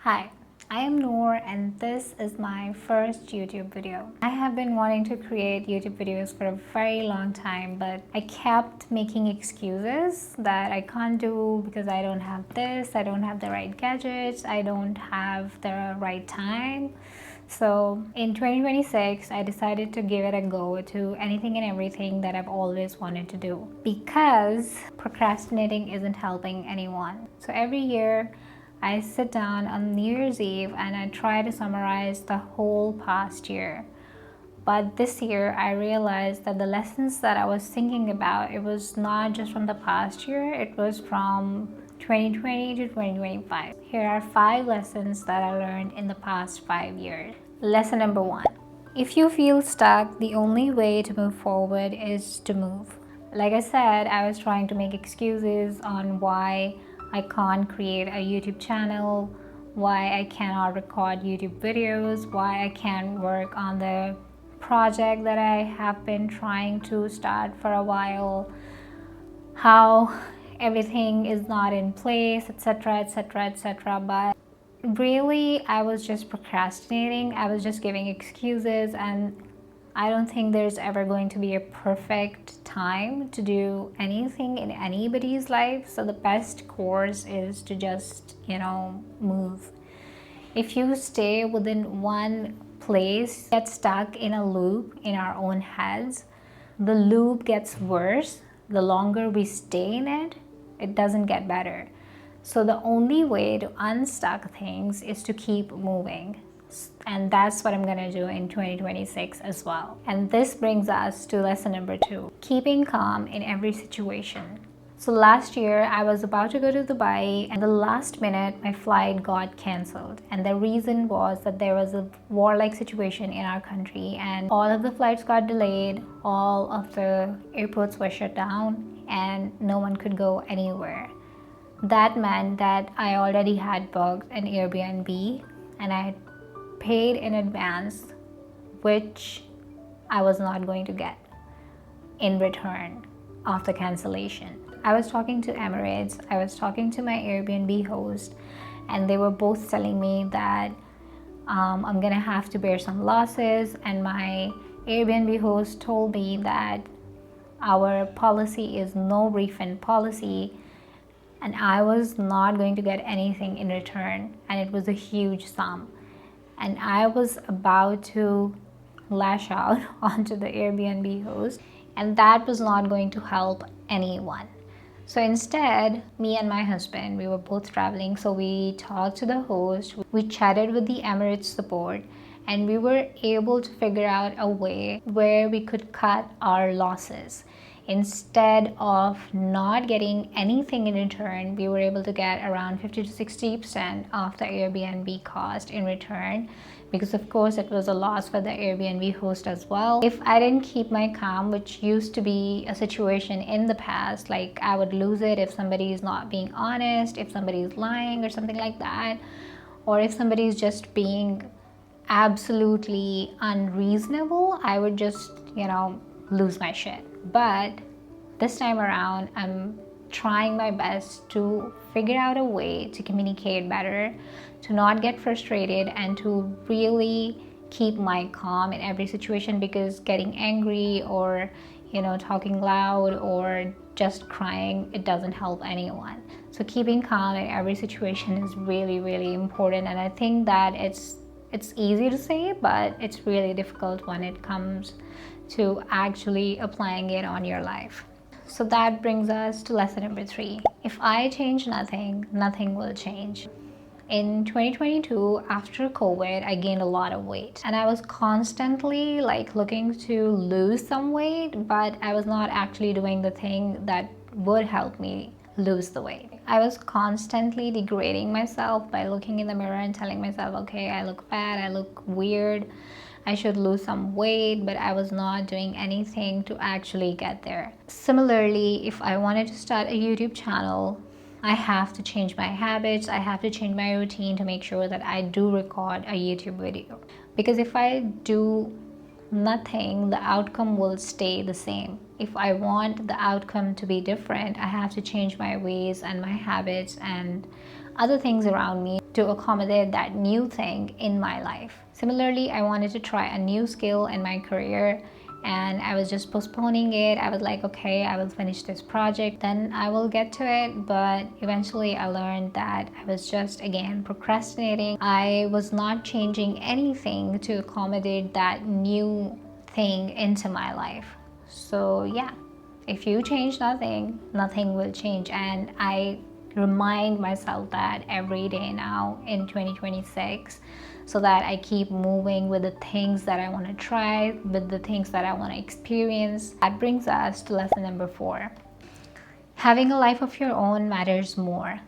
Hi, I am Noor and this is my first YouTube video. I have been wanting to create YouTube videos for a very long time, but I kept making excuses that I can't do because I don't have this, I don't have the right gadgets, I don't have the right time. So in 2026, I decided to give it a go to anything and everything that I've always wanted to do because procrastinating isn't helping anyone. So every year, I sit down on New Year's Eve and I try to summarize the whole past year. But this year I realized that the lessons that I was thinking about, it was not just from the past year, it was from 2020 to 2025. Here are 5 lessons that I learned in the past 5 years. Lesson number 1. If you feel stuck, the only way to move forward is to move. Like I said, I was trying to make excuses on why I can't create a YouTube channel, why I cannot record YouTube videos, why I can't work on the project that I have been trying to start for a while, how everything is not in place, etc., etc., etc. But really, I was just procrastinating. I was just giving excuses, and I don't think there's ever going to be a perfect time to do anything in anybody's life. So the best course is to just, move. If you stay within one place, get stuck in a loop in our own heads, the loop gets worse. The longer we stay in it, it doesn't get better. So the only way to unstuck things is to keep moving. And that's what I'm gonna do in 2026 as well. And this brings us to lesson number 2, keeping calm in every situation. So last year I was about to go to Dubai, and the last minute my flight got cancelled, and the reason was that there was a war-like situation in our country and all of the flights got delayed, all of the airports were shut down, and no one could go anywhere. That meant that I already had booked an Airbnb and I had paid in advance, which I was not going to get in return of the cancellation. I was talking to Emirates, I was talking to my Airbnb host, and they were both telling me that I'm gonna have to bear some losses, and my Airbnb host told me that our policy is no refund policy, and I was not going to get anything in return, and it was a huge sum. And I was about to lash out onto the Airbnb host, and that was not going to help anyone. So instead, me and my husband, we were both traveling, so we talked to the host, we chatted with the Emirates support, and we were able to figure out a way where we could cut our losses. Instead of not getting anything in return, we were able to get around 50 to 60% of the Airbnb cost in return, because of course it was a loss for the Airbnb host as well. If I didn't keep my calm, which used to be a situation in the past, like I would lose it if somebody is not being honest, if somebody is lying or something like that, or if somebody is just being absolutely unreasonable, I would just, lose my shit. But this time around, I'm trying my best to figure out a way to communicate better, to not get frustrated, and to really keep my calm in every situation, because getting angry or talking loud or just crying, it doesn't help anyone. So keeping calm in every situation is really, really important, and I think that it's easy to say, but it's really difficult when it comes to actually applying it on your life. So that brings us to lesson number 3. If I change nothing, nothing will change. In 2022, after COVID, I gained a lot of weight, and I was constantly looking to lose some weight, but I was not actually doing the thing that would help me lose the weight. I was constantly degrading myself by looking in the mirror and telling myself, okay, I look bad, I look weird, I should lose some weight, but I was not doing anything to actually get there. Similarly, if I wanted to start a YouTube channel, I have to change my habits, I have to change my routine to make sure that I do record a YouTube video. Because if I do nothing, the outcome will stay the same. If I want the outcome to be different, I have to change my ways and my habits, and other things around me to accommodate that new thing in my life. Similarly, I wanted to try a new skill in my career, and I was just postponing it. I was like, okay, I will finish this project, then I will get to it. But eventually I learned that I was just, again, procrastinating. I was not changing anything to accommodate that new thing into my life. So yeah, if you change nothing, nothing will change. And I remind myself that every day now in 2026, so that I keep moving with the things that I want to try, with the things that I want to experience. That brings us to lesson number 4. Having a life of your own matters more.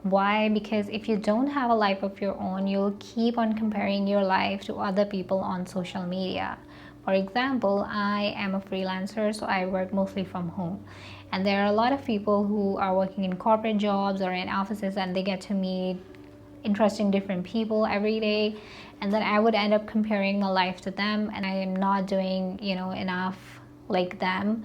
Why? Because if you don't have a life of your own, you'll keep on comparing your life to other people on social media. For example, I am a freelancer, so I work mostly from home. And there are a lot of people who are working in corporate jobs or in offices, and they get to meet interesting different people every day, and then I would end up comparing my life to them, and I am not doing enough like them.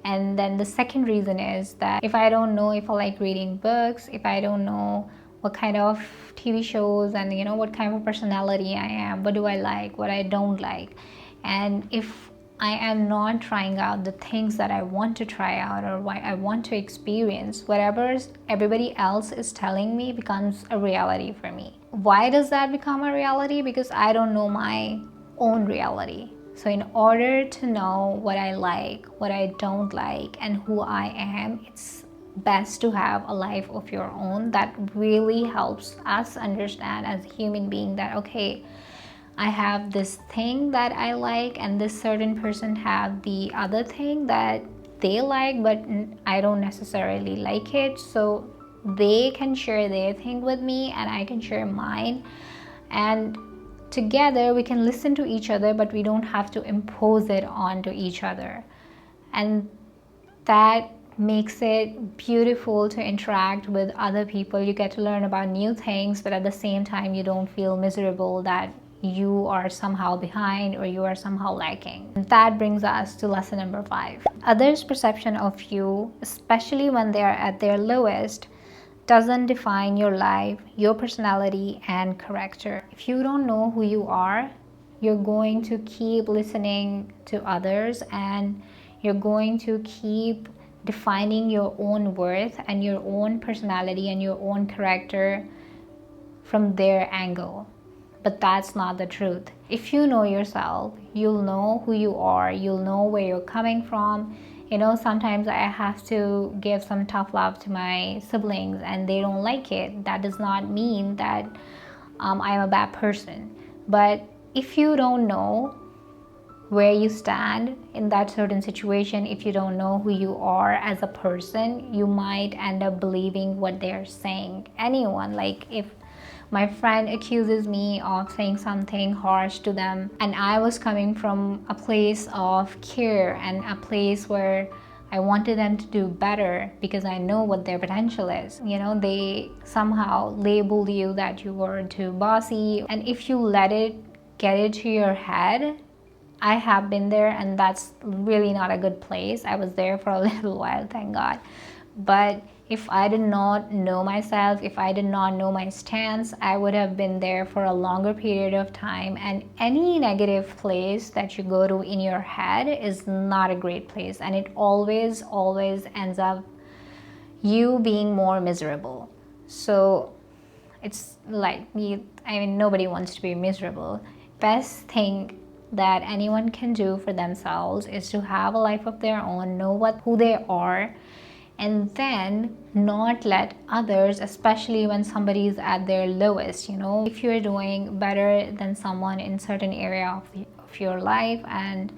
And then the second reason is that if I don't know if I like reading books, if I don't know what kind of TV shows and what kind of personality I am, what do I like, what I don't like, and if I am not trying out the things that I want to try out or what I want to experience, whatever everybody else is telling me becomes a reality for me. Why does that become a reality? Because I don't know my own reality. So in order to know what I like, what I don't like, and who I am, it's best to have a life of your own. That really helps us understand as a human being that, okay, I have this thing that I like, and this certain person have the other thing that they like, but I don't necessarily like it. So they can share their thing with me and I can share mine, and together we can listen to each other, but we don't have to impose it onto each other. And that makes it beautiful to interact with other people. You get to learn about new things, but at the same time you don't feel miserable that you are somehow behind or you are somehow lacking. And that brings us to lesson number 5. Others' perception of you, especially when they are at their lowest, doesn't define your life, your personality, and character. If you don't know who you are, you're going to keep listening to others, and you're going to keep defining your own worth and your own personality and your own character from their angle. But that's not the truth. If you know yourself, you'll know who you are, you'll know where you're coming from. Sometimes I have to give some tough love to my siblings and they don't like it. That does not mean that I'm a bad person. But if you don't know where you stand in that certain situation, if you don't know who you are as a person, you might end up believing what they're saying. Anyone, like if my friend accuses me of saying something harsh to them, and I was coming from a place of care and a place where I wanted them to do better because I know what their potential is. They somehow labeled you that you were too bossy, and if you let it get into your head, I have been there, and that's really not a good place. I was there for a little while, thank God. But if I did not know myself, if I did not know my stance, I would have been there for a longer period of time. And any negative place that you go to in your head is not a great place. And it always ends up you being more miserable. So it's like nobody wants to be miserable. Best thing that anyone can do for themselves is to have a life of their own, know who they are, and then not let others, especially when somebody is at their lowest, if you're doing better than someone in certain area of your life and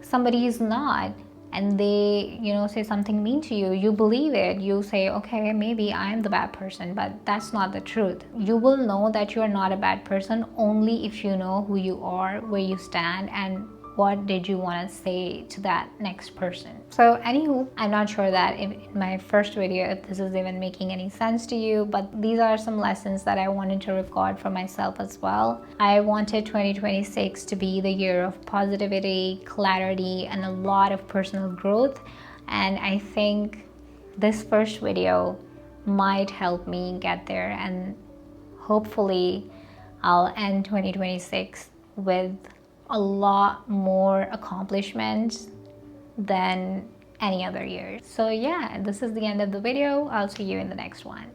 somebody is not, and they say something mean to you, you believe it, you say, okay, maybe I'm the bad person, but that's not the truth. You will know that you are not a bad person only if you know who you are, where you stand, and what did you want to say to that next person. So anywho, I'm not sure that in my first video if this is even making any sense to you, but these are some lessons that I wanted to record for myself as well. I wanted 2026 to be the year of positivity, clarity, and a lot of personal growth, and I think this first video might help me get there, and hopefully I'll end 2026 with a lot more accomplishments than any other year. So yeah, this is the end of the video. I'll see you in the next one.